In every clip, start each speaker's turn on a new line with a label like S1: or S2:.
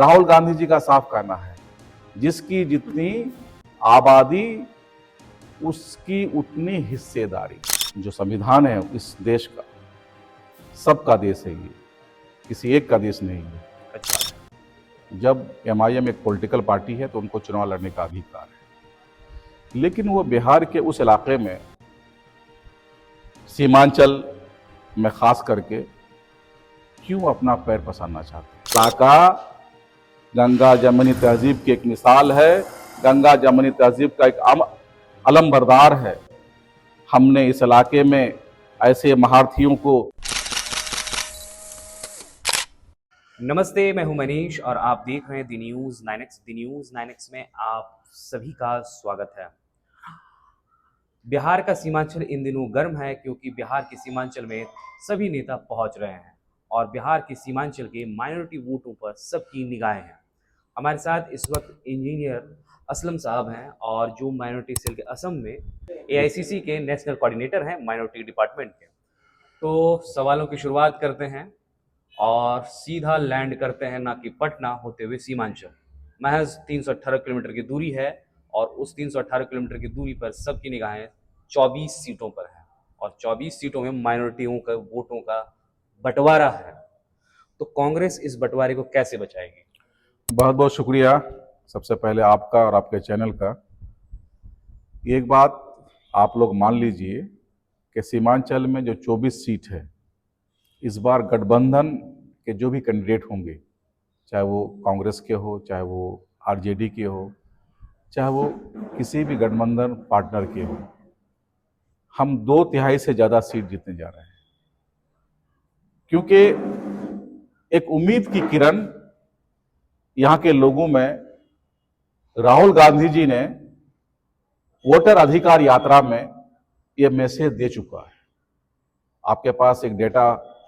S1: राहुल गांधी जी का साफ कहना है, जिसकी जितनी आबादी उसकी उतनी हिस्सेदारी। जो संविधान है इस देश का, सबका देश है, ये किसी एक का देश नहीं है। अच्छा, जब एमआईएम एक पॉलिटिकल पार्टी है तो उनको चुनाव लड़ने का अधिकार है, लेकिन वो बिहार के उस इलाके में, सीमांचल में खास करके क्यों अपना पैर पसारना चाहते हैं? इलाका गंगा जमुनी तहजीब की एक मिसाल है, गंगा जमुनी तहजीब का एक अलमबरदार है। हमने इस इलाके में ऐसे महारथियों को।
S2: नमस्ते, मैं हूं मनीष और आप देख रहे हैं दी न्यूज़ 9X। दी न्यूज़ 9X में आप सभी का स्वागत है। बिहार का सीमांचल इन दिनों गर्म है क्योंकि बिहार के सीमांचल में सभी नेता पहुंच रहे हैं और बिहार के सीमांचल के माइनॉरिटी वोटों पर सबकी निगाहें हैं। हमारे साथ इस वक्त इंजीनियर असलम साहब हैं और जो माइनॉरिटी सेल के असम में एआईसीसी के नेशनल कोऑर्डिनेटर हैं माइनॉरिटी डिपार्टमेंट के। तो सवालों की शुरुआत करते हैं और सीधा लैंड करते हैं ना कि पटना होते हुए सीमांचल। महज 318 किलोमीटर की दूरी है और उस 318 किलोमीटर की दूरी पर सबकी निगाहें 24 सीटों पर है और 24 सीटों में माइनॉरिटियों का वोटों का बंटवारा है। तो कांग्रेस इस बंटवारे को कैसे बचाएगी?
S1: बहुत बहुत शुक्रिया सबसे पहले आपका और आपके चैनल का। एक बात आप लोग मान लीजिए कि सीमांचल में जो 24 सीट है, इस बार गठबंधन के जो भी कैंडिडेट होंगे, चाहे वो कांग्रेस के हो, चाहे वो आरजेडी के हो, चाहे वो किसी भी गठबंधन पार्टनर के हो, हम 2/3 से ज़्यादा सीट जीतने जा रहे हैं। क्योंकि एक उम्मीद की किरण यहाँ के लोगों में राहुल गांधी जी ने वोटर अधिकार यात्रा में ये मैसेज दे चुका है। आपके पास एक डेटा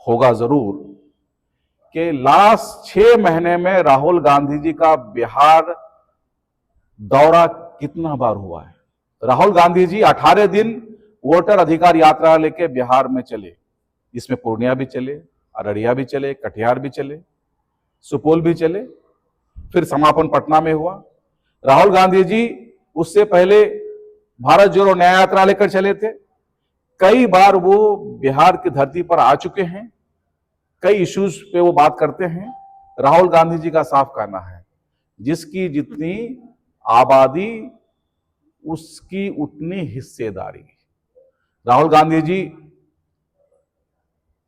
S1: होगा जरूर कि लास्ट 6 महीने में राहुल गांधी जी का बिहार दौरा कितना बार हुआ है। राहुल गांधी जी 18 दिन वोटर अधिकार यात्रा लेके बिहार में चले, जिसमें पूर्णिया भी चले, अररिया भी चले, कटिहार भी चले, सुपौल भी चले, फिर समापन पटना में हुआ। राहुल गांधी जी उससे पहले भारत जोड़ो न्याय यात्रा लेकर चले थे। कई बार वो बिहार की धरती पर आ चुके हैं, कई इश्यूज पे वो बात करते हैं। राहुल गांधी जी का साफ कहना है, जिसकी जितनी आबादी उसकी उतनी हिस्सेदारी। राहुल गांधी जी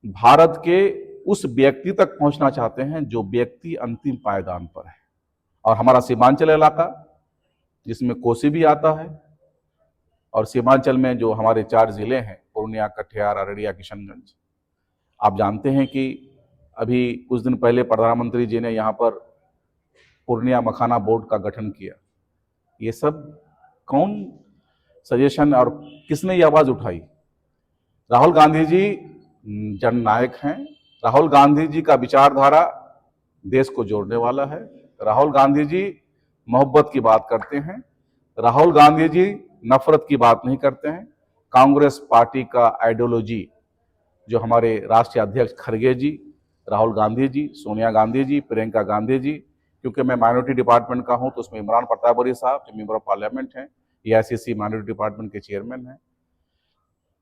S1: भारत के उस व्यक्ति तक पहुंचना चाहते हैं जो व्यक्ति अंतिम पायदान पर है। और हमारा सीमांचल इलाका, जिसमें कोसी भी आता है, और सीमांचल में जो हमारे 4 जिले हैं, पूर्णिया, कटिहार, अररिया, किशनगंज। आप जानते हैं कि अभी कुछ दिन पहले प्रधानमंत्री जी ने यहाँ पर पूर्णिया मखाना बोर्ड का गठन किया। ये सब कौन सजेशन और किसने ये आवाज उठाई? राहुल गांधी जी जननायक हैं। राहुल गांधी जी का विचारधारा देश को जोड़ने वाला है। राहुल गांधी जी मोहब्बत की बात करते हैं। राहुल गांधी जी नफरत की बात नहीं करते हैं। कांग्रेस पार्टी का आइडियोलॉजी, जो हमारे राष्ट्रीय अध्यक्ष खड़गे जी, राहुल गांधी जी, सोनिया गांधी जी, प्रियंका गांधी जी, क्योंकि मैं माइनॉरिटी डिपार्टमेंट का हूं तो उसमें इमरान प्रतापरी साहब जो मेंबर ऑफ पार्लियामेंट हैं, एआईसीसी माइनॉरिटी डिपार्टमेंट के चेयरमैन हैं,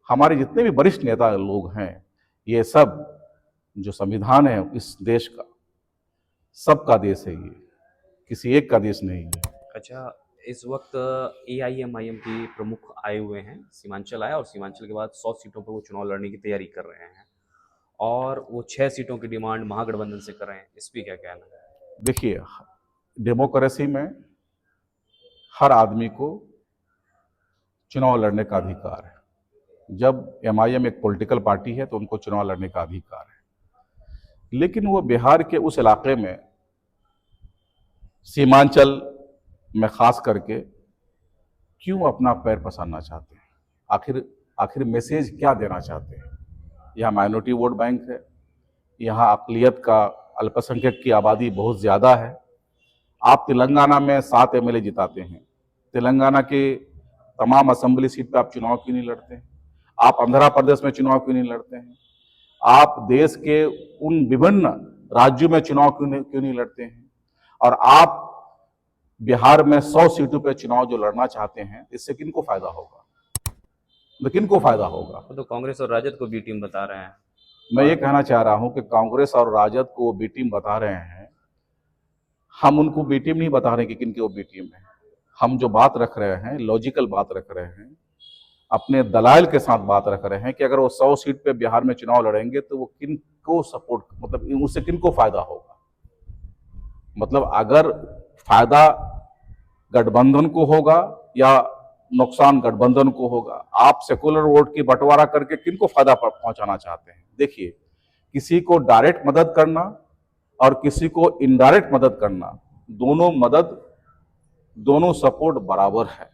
S1: हमारे जितने भी वरिष्ठ नेता लोग हैं, ये सब, जो संविधान है इस देश का, सबका देश है, ये किसी एक का देश नहीं है।
S2: अच्छा, इस वक्त एआईएमआईएम के प्रमुख आए हुए हैं, सीमांचल आया और सीमांचल के बाद 100 सीटों पर वो चुनाव लड़ने की तैयारी कर रहे हैं और वो 6 सीटों की डिमांड महागठबंधन से कर रहे हैं। इस पर क्या कहना है?
S1: देखिए, डेमोक्रेसी में हर आदमी को चुनाव लड़ने का अधिकार है। जब एमआईएम एक पॉलिटिकल पार्टी है तो उनको चुनाव लड़ने का अधिकार है, लेकिन वो बिहार के उस इलाके में, सीमांचल में खास करके क्यों अपना पैर पसारना चाहते हैं? आखिर मैसेज क्या देना चाहते हैं? यहाँ माइनॉरिटी वोट बैंक है, यहाँ अक़लियत का, अल्पसंख्यक की आबादी बहुत ज़्यादा है। आप तेलंगाना में 7 एमएलए जिताते हैं, तेलंगाना के तमाम असेंबली सीट पर आप चुनाव क्यों नहीं लड़ते हैं? आप आंध्र प्रदेश में चुनाव क्यों नहीं लड़ते हैं? आप देश के उन विभिन्न राज्यों में चुनाव क्यों नहीं लड़ते हैं? और आप बिहार में 100 सीटों पे चुनाव जो लड़ना चाहते हैं, इससे किनको फायदा होगा? तो किनको फायदा होगा?
S2: वो तो कांग्रेस और राजद को बी टीम बता रहे हैं।
S1: मैं ये कहना चाह रहा हूं कि कांग्रेस और राजद को वो बी टीम बता रहे हैं, हम उनको बी टीम नहीं बता रहे कि किनकी वो बी टीम है। हम जो बात रख रहे हैं, लॉजिकल बात रख रहे हैं, अपने दलाइल के साथ बात रख रहे हैं कि अगर वो 100 सीट पे बिहार में चुनाव लड़ेंगे तो वो किनको सपोर्ट, मतलब उससे किनको फायदा होगा। मतलब अगर फायदा गठबंधन को होगा या नुकसान गठबंधन को होगा, आप सेकुलर वोट की बंटवारा करके किनको फायदा पहुंचाना चाहते हैं? देखिए, किसी को डायरेक्ट मदद करना और किसी को इनडायरेक्ट मदद करना, दोनों सपोर्ट बराबर है।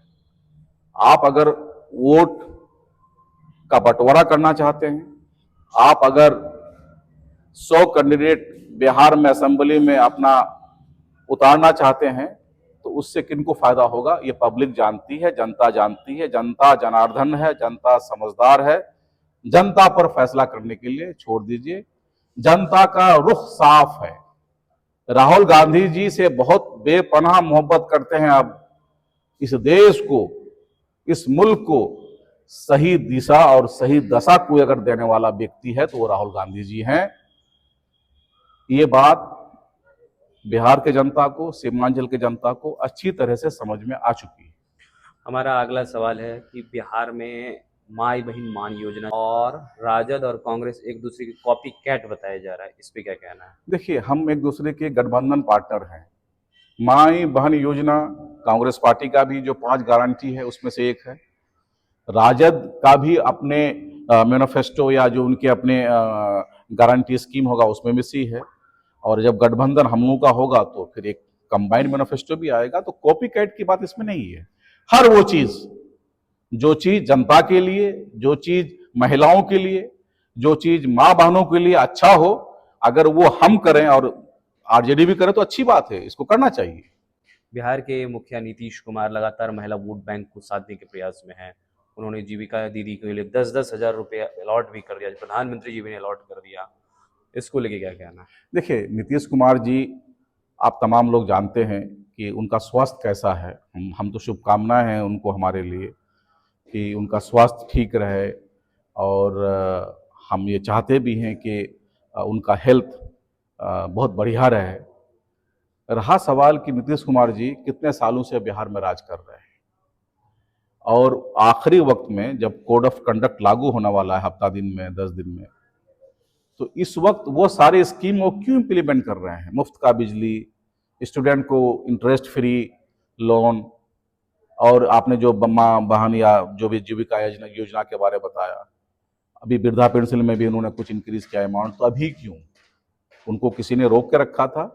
S1: आप अगर वोट का बंटवारा करना चाहते हैं, आप अगर 100 कैंडिडेट बिहार में असेंबली में अपना उतारना चाहते हैं, तो उससे किनको फायदा होगा ये पब्लिक जानती है, जनता जानती है। जनता जनार्दन है, जनता समझदार है। जनता पर फैसला करने के लिए छोड़ दीजिए। जनता का रुख साफ है। राहुल गांधी जी से बहुत बेपनाह मोहब्बत करते हैं। अब इस देश को, इस मुल्क को सही दिशा और सही दशा को अगर देने वाला व्यक्ति है तो वो राहुल गांधी जी हैं। ये बात बिहार के जनता को, सीमांचल के जनता को अच्छी तरह से समझ में आ चुकी है।
S2: हमारा अगला सवाल है कि बिहार में माई बहन मान योजना और राजद और कांग्रेस एक दूसरे की कॉपी कैट बताया जा रहा है, इस पे क्या कहना है?
S1: देखिए, हम एक दूसरे के गठबंधन पार्टनर हैं। माई बहन योजना कांग्रेस पार्टी का भी जो 5 गारंटी है उसमें से एक है। राजद का भी अपने मैनिफेस्टो या जो उनके अपने गारंटी स्कीम होगा उसमें भी सी है। और जब गठबंधन हम लोगों का होगा तो फिर एक कंबाइंड मैनिफेस्टो भी आएगा। तो कॉपी कैट की बात इसमें नहीं है। हर वो चीज, जो चीज जनता के लिए, जो चीज महिलाओं के लिए, जो चीज माँ बहनों के लिए अच्छा हो, अगर वो हम करें और आरजेडी भी करे तो अच्छी बात है, इसको करना चाहिए।
S2: बिहार के मुखिया नीतीश कुमार लगातार महिला वोट बैंक को साधने के प्रयास में हैं। उन्होंने जीविका दीदी के लिए 10-10 हजार रुपये अलॉट भी कर दिया, प्रधानमंत्री जी भी ने अलॉट कर दिया। इसको लेके क्या कहना है?
S1: देखिए, नीतीश कुमार जी, आप तमाम लोग जानते हैं कि उनका स्वास्थ्य कैसा है। हम तो शुभकामनाएं हैं उनको, हमारे लिए, कि उनका स्वास्थ्य ठीक रहे। और हम ये चाहते भी हैं कि उनका हेल्थ बहुत बढ़िया रहे। रहा सवाल कि नीतीश कुमार जी कितने सालों से बिहार में राज कर रहे हैं, और आखिरी वक्त में जब कोड ऑफ कंडक्ट लागू होने वाला है हफ्ता दिन में, 10 दिन में, तो इस वक्त वो सारे स्कीम वो क्यों इम्प्लीमेंट कर रहे हैं? मुफ्त का बिजली, स्टूडेंट को इंटरेस्ट फ्री लोन, और आपने जो माँ बहन या जो भी जीविका योजना के बारे में बताया, अभी वृद्धा पेंशन में भी उन्होंने कुछ इंक्रीज किया अमाउंट। तो अभी क्यों? उनको किसी ने रोक के रखा था?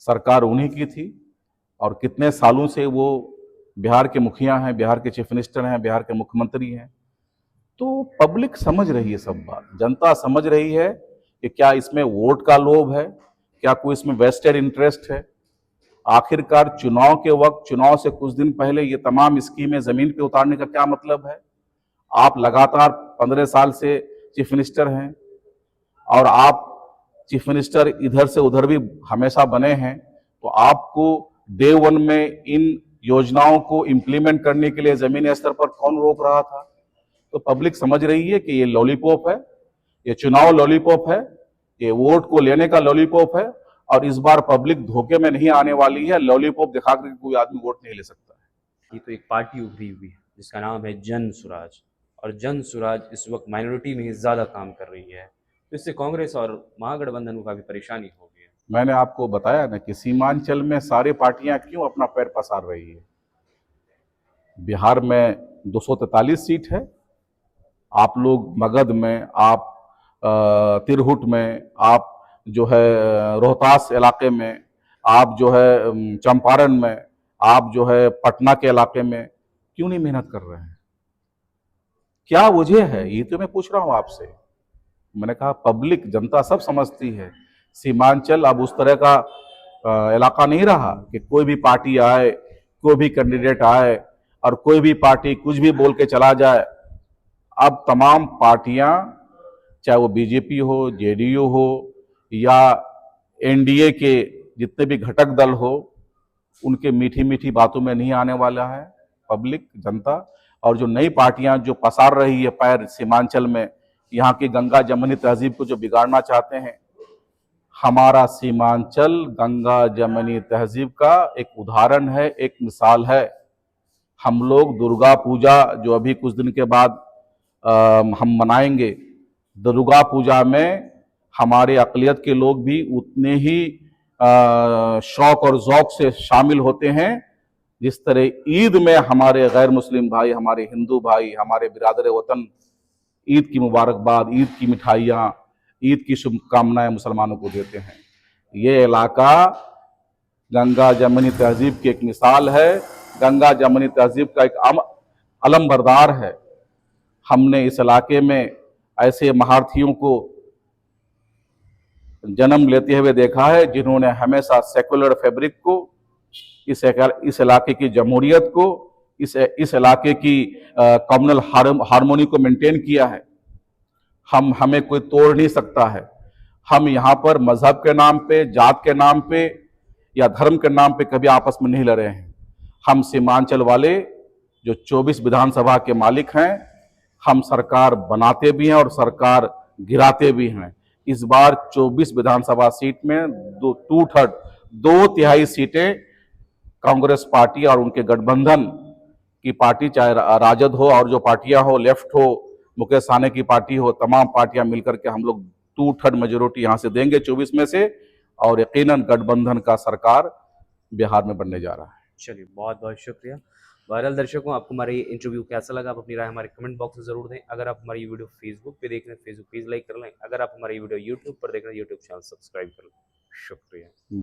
S1: सरकार उन्हीं की थी, और कितने सालों से वो बिहार के मुखिया हैं, बिहार के चीफ मिनिस्टर हैं, बिहार के मुख्यमंत्री हैं। तो पब्लिक समझ रही है सब बात, जनता समझ रही है कि क्या इसमें वोट का लोभ है, क्या कोई इसमें वेस्टेड इंटरेस्ट है। आखिरकार चुनाव के वक्त, चुनाव से कुछ दिन पहले ये तमाम स्कीमें जमीन पे उतारने का क्या मतलब है? आप लगातार 15 साल से चीफ मिनिस्टर हैं, और आप चीफ मिनिस्टर इधर से उधर भी हमेशा बने हैं, तो आपको डे 1 में इन योजनाओं को इम्प्लीमेंट करने के लिए जमीनी स्तर पर कौन रोक रहा था? तो पब्लिक समझ रही है कि ये लॉलीपॉप है, ये चुनाव लॉलीपॉप है, ये वोट को लेने का लॉलीपॉप है, और इस बार पब्लिक धोखे में नहीं आने वाली है। लॉलीपॉप दिखा कर कोई आदमी वोट नहीं ले सकता है।
S2: ये तो एक पार्टी उभरी हुई है जिसका नाम है जन सुराज, और जन सुराज इस वक्त माइनॉरिटी में ही ज़्यादा काम कर रही है, तो इससे कांग्रेस और महागठबंधन को काफ़ी परेशानी होगी।
S1: मैंने आपको बताया ना कि सीमांचल में सारी पार्टियां क्यों अपना पैर पसार रही है। बिहार में 243 सीट है। आप लोग मगध में, आप तिरहुट में, आप जो है रोहतास इलाके में, आप जो है चंपारण में, आप जो है पटना के इलाके में क्यों नहीं मेहनत कर रहे हैं? क्या वजह है? ये तो मैं पूछ रहा हूं आपसे। मैंने कहा पब्लिक, जनता सब समझती है। सीमांचल अब उस तरह का इलाका नहीं रहा कि कोई भी पार्टी आए, कोई भी कैंडिडेट आए और कोई भी पार्टी कुछ भी बोल के चला जाए। अब तमाम पार्टियां, चाहे वो बीजेपी हो, जेडीयू हो या एनडीए के जितने भी घटक दल हो उनके मीठी मीठी बातों में नहीं आने वाला है पब्लिक जनता। और जो नई पार्टियां जो पसार रही है पैर सीमांचल में, यहाँ की गंगा जमनी तहजीब को जो बिगाड़ना चाहते हैं, हमारा सीमांचल गंगा जमनी तहजीब का एक उदाहरण है, एक मिसाल है। हम लोग दुर्गा पूजा जो अभी कुछ दिन के बाद हम मनाएंगे, दुर्गा पूजा में हमारे अक़लियत के लोग भी उतने ही शौक और ज़ौक़ से शामिल होते हैं जिस तरह ईद में हमारे गैर मुस्लिम भाई, हमारे हिंदू भाई, हमारे बिरादर वतन ईद की मुबारकबाद, ईद की मिठाइयाँ, ईद की शुभकामनाएं मुसलमानों को देते हैं। ये इलाका गंगा जमनी तहजीब की एक मिसाल है, गंगा जमनी तहजीब का एक अलमबरदार है। हमने इस इलाके में ऐसे महारथियों को जन्म लेते हुए देखा है जिन्होंने हमेशा सेकुलर फैब्रिक को, इस इलाके की जमहूरियत को, इस इलाके की कम्युनल हार्मोनी को मेंटेन किया है। हमें कोई तोड़ नहीं सकता है। हम यहाँ पर मजहब के नाम पे, जात के नाम पे या धर्म के नाम पे कभी आपस में नहीं लड़े हैं। हम सीमांचल वाले जो 24 विधानसभा के मालिक हैं, हम सरकार बनाते भी हैं और सरकार गिराते भी हैं। इस बार 24 विधानसभा सीट में दो तिहाई सीटें कांग्रेस पार्टी और उनके गठबंधन की पार्टी, चाहे राजद हो और जो पार्टियां हो, लेफ्ट हो, मुकेश सहनी की पार्टी हो, तमाम पार्टियां मिलकर के हम लोग 2/3 मेजोरिटी यहां से देंगे 24 में से, और यकीनन गठबंधन का सरकार बिहार में बनने जा रहा है।
S2: चलिए, बहुत बहुत शुक्रिया। बहरहाल दर्शकों, आपको हमारा ये इंटरव्यू कैसा लगा, आप अपनी राय हमारे कमेंट बॉक्स में जरूर दें। अगर आप हमारी वीडियो फेसबुक पे देख रहे हैं, फेसबुक पेज लाइक कर लें। अगर आप हमारी वीडियो यूट्यूब पर देख रहे हैं, यूट्यूब चैनल सब्सक्राइब कर लें। शुक्रिया।